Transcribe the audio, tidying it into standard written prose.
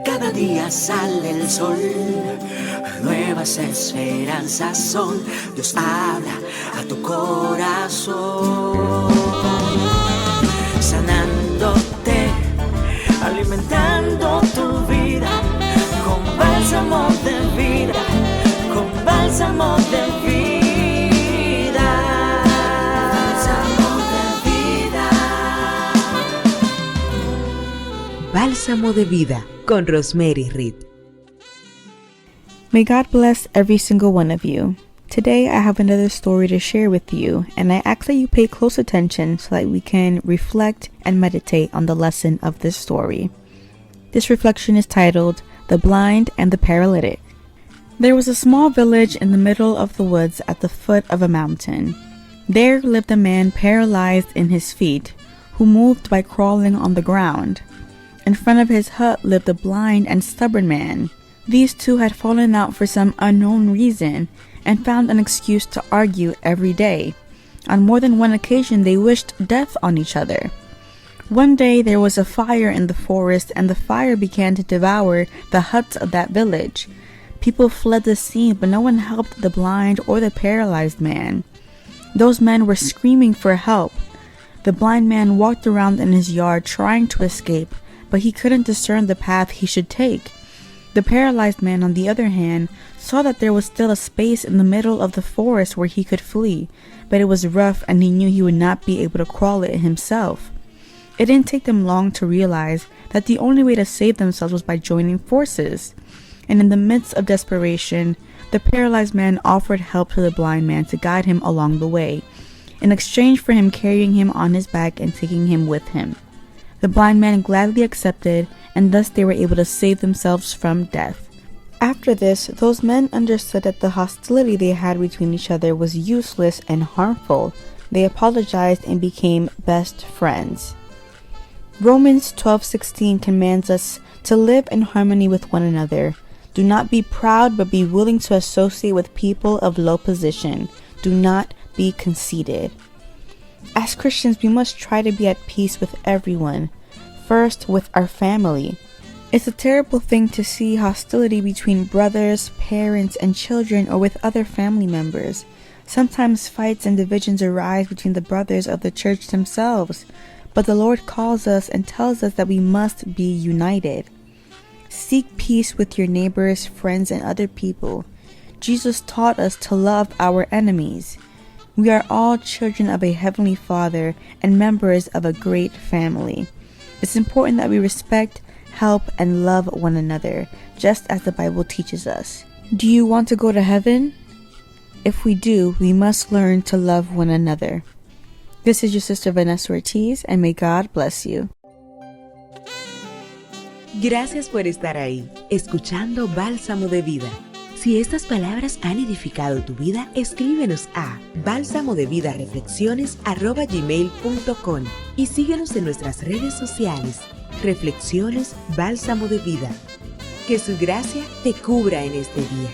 Cada día sale el sol, nuevas esperanzas son. Dios habla a tu corazón, sanándote, alimentando tu vida con bálsamo de vida, con bálsamo de vida, bálsamo de vida. Bálsamo de vida con Rosmery y Reid. May God bless every single one of you. Today I have another story to share with you, and I ask that you pay close attention so that we can reflect and meditate on the lesson of this story. This reflection is titled, The Blind and the Paralytic. There was a small village in the middle of the woods at the foot of a mountain. There lived a man paralyzed in his feet, who moved by crawling on the ground. In front of his hut lived a blind and stubborn man. These two had fallen out for some unknown reason and found an excuse to argue every day. On more than one occasion they wished death on each other. One day there was a fire in the forest, and the fire began to devour the huts of that village. People fled the scene, but no one helped the blind or the paralyzed man. Those men were screaming for help. The blind man walked around in his yard trying to escape, but he couldn't discern the path he should take. The paralyzed man, on the other hand, saw that there was still a space in the middle of the forest where he could flee, but it was rough and he knew he would not be able to crawl it himself. It didn't take them long to realize that the only way to save themselves was by joining forces. And in the midst of desperation, the paralyzed man offered help to the blind man to guide him along the way, in exchange for him carrying him on his back and taking him with him. The blind man gladly accepted, and thus they were able to save themselves from death. After this, those men understood that the hostility they had between each other was useless and harmful. They apologized and became best friends. Romans 12:16 commands us to live in harmony with one another. Do not be proud, but be willing to associate with people of low position. Do not be conceited. As Christians, we must try to be at peace with everyone. First, with our family. It's a terrible thing to see hostility between brothers, parents, and children, or with other family members. Sometimes fights and divisions arise between the brothers of the church themselves, but the Lord calls us and tells us that we must be united. Seek peace with your neighbors, friends, and other people. Jesus taught us to love our enemies. We are all children of a heavenly Father and members of a great family. It's important that we respect, help, and love one another, just as the Bible teaches us. Do you want to go to heaven? If we do, we must learn to love one another. This is your sister Vanessa Ortiz, and may God bless you. Gracias por estar ahí, escuchando Bálsamo de Vida. Si estas palabras han edificado tu vida, escríbenos a balsamodevidareflexiones@gmail.com y síguenos en nuestras redes sociales. Reflexiones Bálsamo de Vida. Que su gracia te cubra en este día.